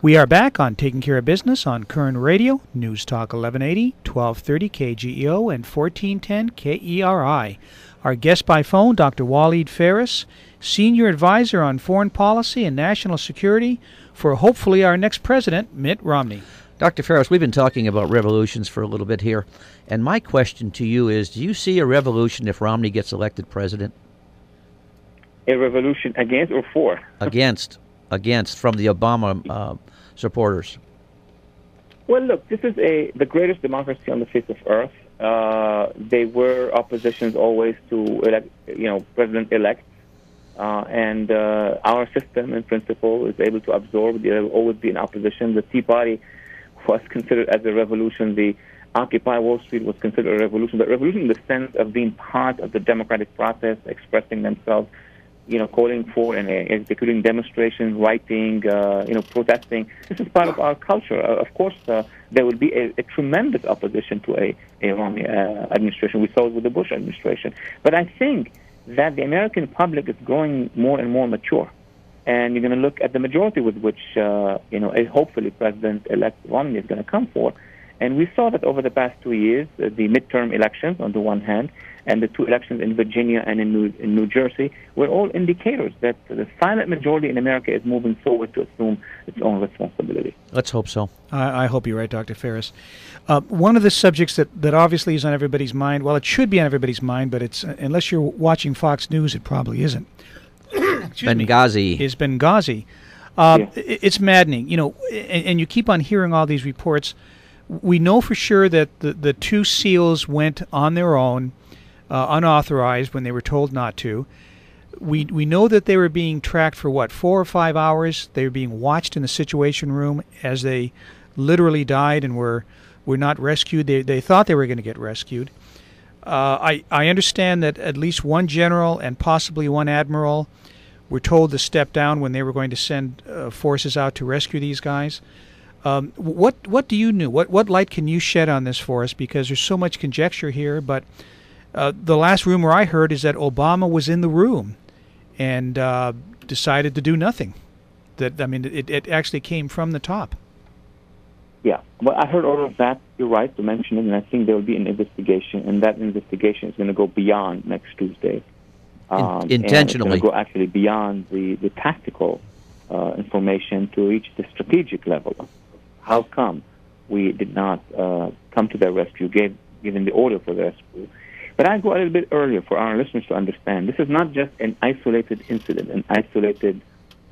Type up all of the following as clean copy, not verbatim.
We are back on Taking Care of Business on Koerner Radio, News Talk 1180, 1230 KGEO, and 1410 KERI. Our guest by phone, Dr. Walid Phares, Senior Advisor on Foreign Policy and National Security for hopefully our next president, Mitt Romney. Dr. Phares, we've been talking about revolutions for a little bit here, and my question to you is, do you see a revolution if Romney gets elected president? A revolution against or for? Against from the Obama supporters. Well, look, this is the greatest democracy on the face of earth. They were oppositions always to president-elect, and our system, in principle, is able to absorb. There will always be an opposition. The Tea Party was considered as a revolution. The Occupy Wall Street was considered a revolution, but revolution in the sense of being part of the democratic process, expressing themselves, calling for and executing demonstrations, writing, protesting. This is part of our culture. Of course, there will be a tremendous opposition to a Romney administration. We saw it with the Bush administration. But I think that the American public is growing more and more mature. And you're going to look at the majority with which, a hopefully President-elect Romney is going to come for. And we saw that over the past 2 years, the midterm elections on the one hand, and the two elections in Virginia and in New Jersey were all indicators that the silent majority in America is moving forward to assume its own responsibility. Let's hope so. I hope you're right, Dr. Phares. One of the subjects that obviously is on everybody's mind, well, it should be on everybody's mind, but it's unless you're watching Fox News, it probably isn't. Benghazi. Is Benghazi. It's maddening, and you keep on hearing all these reports. We know for sure that the two SEALs went on their own, unauthorized when they were told not to. We know that they were being tracked for 4 or 5 hours. They were being watched in the Situation Room as they literally died and were not rescued. They thought they were going to get rescued. I understand that at least one general and possibly one admiral were told to step down when they were going to send forces out to rescue these guys. What do you know? What light can you shed on this for us? Because there's so much conjecture here, but the last rumor I heard is that Obama was in the room and decided to do nothing. It actually came from the top. Yeah, well, I heard all of that. You're right to mention it, and I think there will be an investigation, and that investigation is going to go beyond next Tuesday. Intentionally. And it's going to go actually beyond the tactical information to reach the strategic level. How come we did not come to their rescue, given the order for the rescue? But I go a little bit earlier for our listeners to understand. This is not just an isolated incident, an isolated,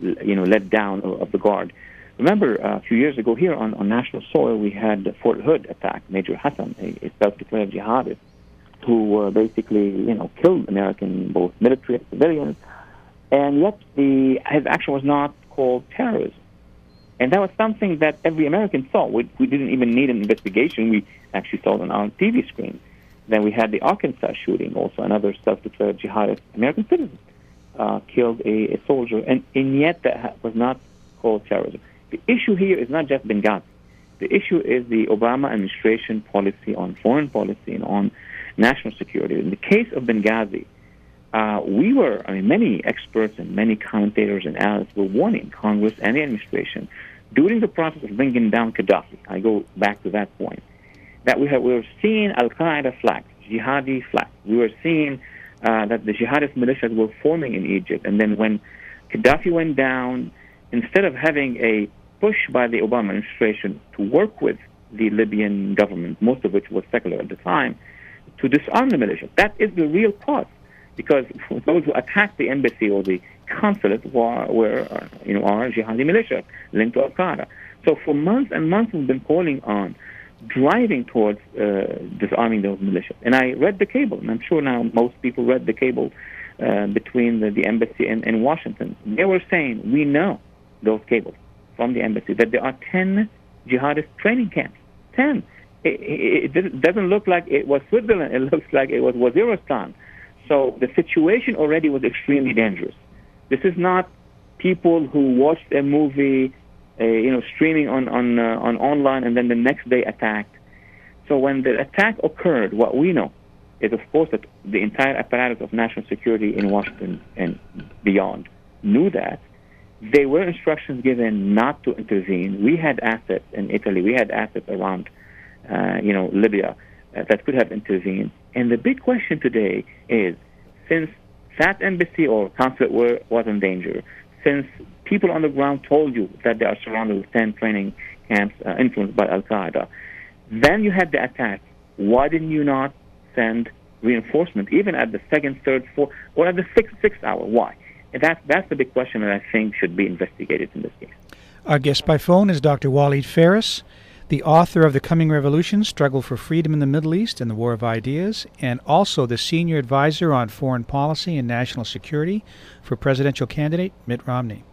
let down of the guard. Remember, a few years ago here on national soil, we had the Fort Hood attack. Major Hassan, a self-declared jihadist, who basically, killed American, both military and civilians, and yet his action was not called terrorism. And that was something that every American saw. We didn't even need an investigation. We actually saw it on our TV screen. Then we had the Arkansas shooting, also another self-declared jihadist American citizen killed a soldier, and yet that was not called terrorism. The issue here is not just Benghazi. The issue is the Obama administration policy on foreign policy and on national security. In the case of Benghazi, many experts and many commentators and analysts were warning Congress and the administration during the process of bringing down Gaddafi. I go back to that point. That we were seeing Al-Qaeda flags, jihadi flags. We were seeing that the jihadist militias were forming in Egypt. And then when Gaddafi went down, instead of having a push by the Obama administration to work with the Libyan government, most of which was secular at the time, to disarm the militia. That is the real cause, because those who attacked the embassy or the consulate were jihadi militia linked to Al-Qaeda. So for months and months, we've been calling on driving towards disarming those militias. And I read the cable, and I'm sure now most people read the cable between the embassy and Washington. They were saying, we know those cables from the embassy, that there are 10 jihadist training camps. 10. It doesn't look like it was Switzerland. It looks like it was Waziristan. So the situation already was extremely dangerous. This is not people who watched a movie, streaming on online, and then the next day attacked. So when the attack occurred, what we know is, of course, that the entire apparatus of national security in Washington and beyond knew that, They were instructions given not to intervene. We had assets in Italy. We had assets around, Libya that could have intervened. And the big question today is, since that embassy or consulate was in danger, since people on the ground told you that they are surrounded with 10 training camps influenced by Al-Qaeda, then you had the attack. Why didn't you not send reinforcement, even at the second, third, fourth, or at the sixth hour? Why? And that's the big question that I think should be investigated in this case. Our guest by phone is Dr. Walid Phares, the author of The Coming Revolution, Struggle for Freedom in the Middle East and the War of Ideas, and also the senior advisor on foreign policy and national security for presidential candidate Mitt Romney.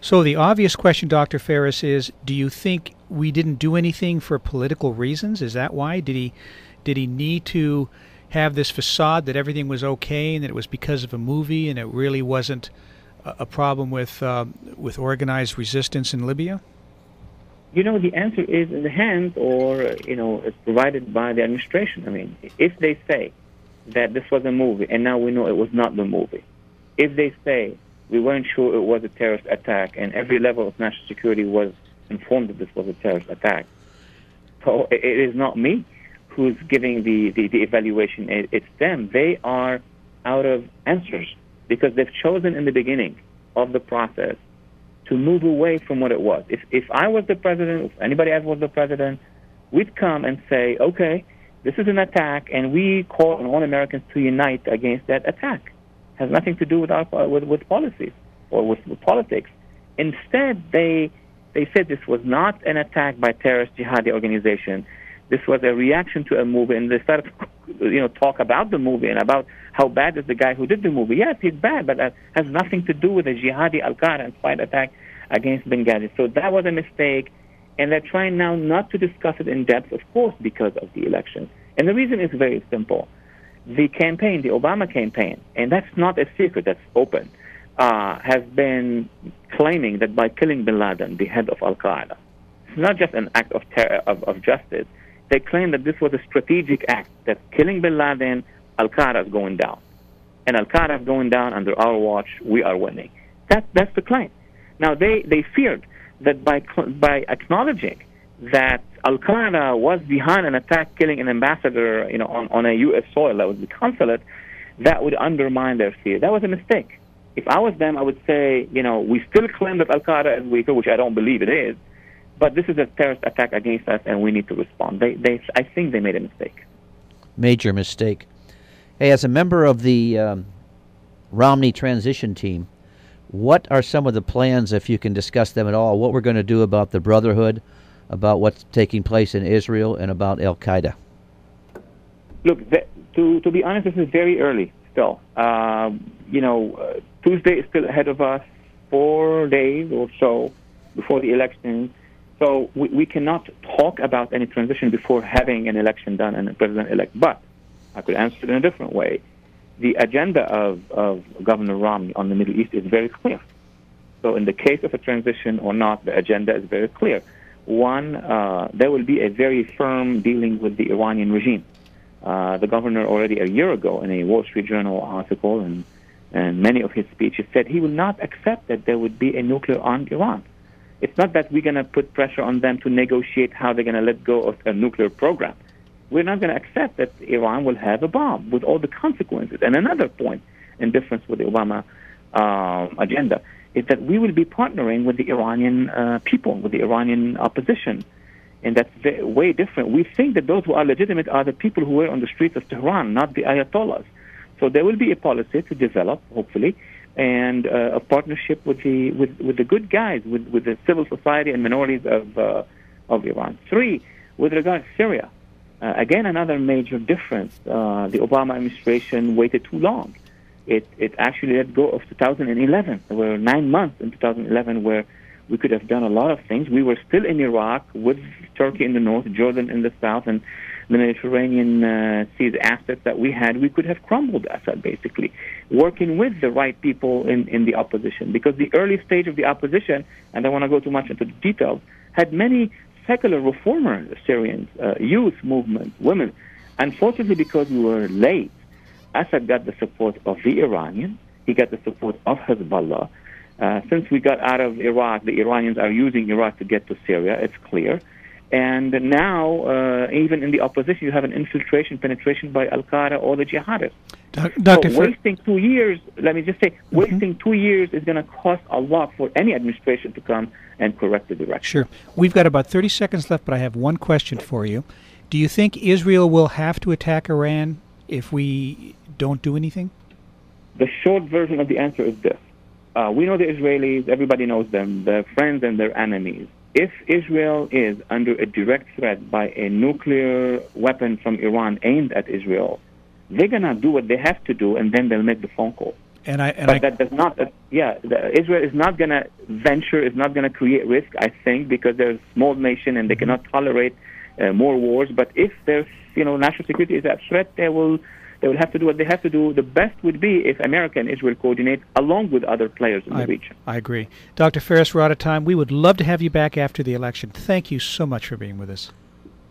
So the obvious question, Dr. Phares, is, do you think we didn't do anything for political reasons? Is that why? Did he need to have this facade that everything was okay and that it was because of a movie and it really wasn't a problem with organized resistance in Libya? The answer is in the hands, or, it's provided by the administration. I mean, if they say that this was a movie and now we know it was not the movie, if they say we weren't sure it was a terrorist attack and every level of national security was informed that this was a terrorist attack, so it is not me who's giving the evaluation. It's them. They are out of answers because they've chosen in the beginning of the process to move away from what it was. If I was the president, if anybody else was the president, we'd come and say, okay, this is an attack, and we call on all Americans to unite against that attack. It has nothing to do with with policies or with politics. Instead, they said this was not an attack by terrorist jihadi organization. This was a reaction to a movie, and they started to talk about the movie and about how bad is the guy who did the movie. Yes, he's bad, but that has nothing to do with a jihadi Al-Qaeda inspired attack against Benghazi. So that was a mistake, and they're trying now not to discuss it in depth, of course, because of the election. And the reason is very simple. The campaign, the Obama campaign, and that's not a secret, that's open, has been claiming that by killing bin Laden, the head of Al-Qaeda, it's not just an act of of justice. They claim that this was a strategic act, that killing bin Laden, Al-Qaeda is going down. And Al-Qaeda is going down under our watch, we are winning. That's the claim. Now, they feared that by acknowledging that Al-Qaeda was behind an attack killing an ambassador on a U.S. soil, that was the consulate, that would undermine their fear. That was a mistake. If I was them, I would say, we still claim that Al-Qaeda is weaker, which I don't believe it is, but this is a terrorist attack against us, and we need to respond. I think they made a mistake. Major mistake. Hey, as a member of the Romney transition team, what are some of the plans, if you can discuss them at all, what we're going to do about the Brotherhood, about what's taking place in Israel, and about Al-Qaeda? Look, to be honest, this is very early still. Tuesday is still ahead of us, 4 days or so before the election. So we cannot talk about any transition before having an election done and a president-elect. But I could answer it in a different way. The agenda of Governor Romney on the Middle East is very clear. So in the case of a transition or not, the agenda is very clear. One, there will be a very firm dealing with the Iranian regime. The governor already a year ago in a Wall Street Journal article and many of his speeches said he will not accept that there would be a nuclear-armed Iran. It's not that we're going to put pressure on them to negotiate how they're going to let go of a nuclear program. We're not going to accept that Iran will have a bomb with all the consequences. And another point in difference with the Obama agenda is that we will be partnering with the Iranian people, with the Iranian opposition. And that's way different. We think that those who are legitimate are the people who were on the streets of Tehran, not the Ayatollahs. So there will be a policy to develop, hopefully, and a partnership with the good guys, with the civil society and minorities of Iran. 3, with regard to Syria, again, another major difference. The Obama administration waited too long. It actually let go of 2011. There were 9 months in 2011 where we could have done a lot of things. We were still in Iraq with Turkey in the north, Jordan in the south, and the Mediterranean Sea's assets that we had. We could have crumbled Assad, basically, working with the right people in the opposition. Because the early stage of the opposition, and I don't want to go too much into the details, had many secular reformer Syrians, youth movements, women. Unfortunately, because we were late, Assad got the support of the Iranians. He got the support of Hezbollah. Since we got out of Iraq, the Iranians are using Iraq to get to Syria. It's clear. And now, even in the opposition, you have an penetration by Al-Qaeda or the jihadists. Dr. So wasting 2 years, let me just say, wasting 2 years is going to cost a lot for any administration to come and correct the direction. Sure. We've got about 30 seconds left, but I have one question for you. Do you think Israel will have to attack Iran if we don't do anything? The short version of the answer is this. We know the Israelis, everybody knows them, their friends and their enemies. If Israel is under a direct threat by a nuclear weapon from Iran aimed at Israel, they're going to do what they have to do, and then they'll make the phone call. That does not, Israel is not going to venture, is not going to create risk, I think, because they're a small nation and they cannot tolerate more wars. But if their national security is at threat, they will have to do what they have to do. The best would be if America and Israel coordinate along with other players in the region. I agree. Dr. Phares, we're out of time. We would love to have you back after the election. Thank you so much for being with us.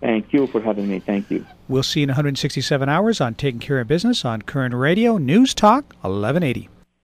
Thank you for having me. Thank you. We'll see you in 167 hours on Taking Care of Business on Koerner Radio, News Talk 1180.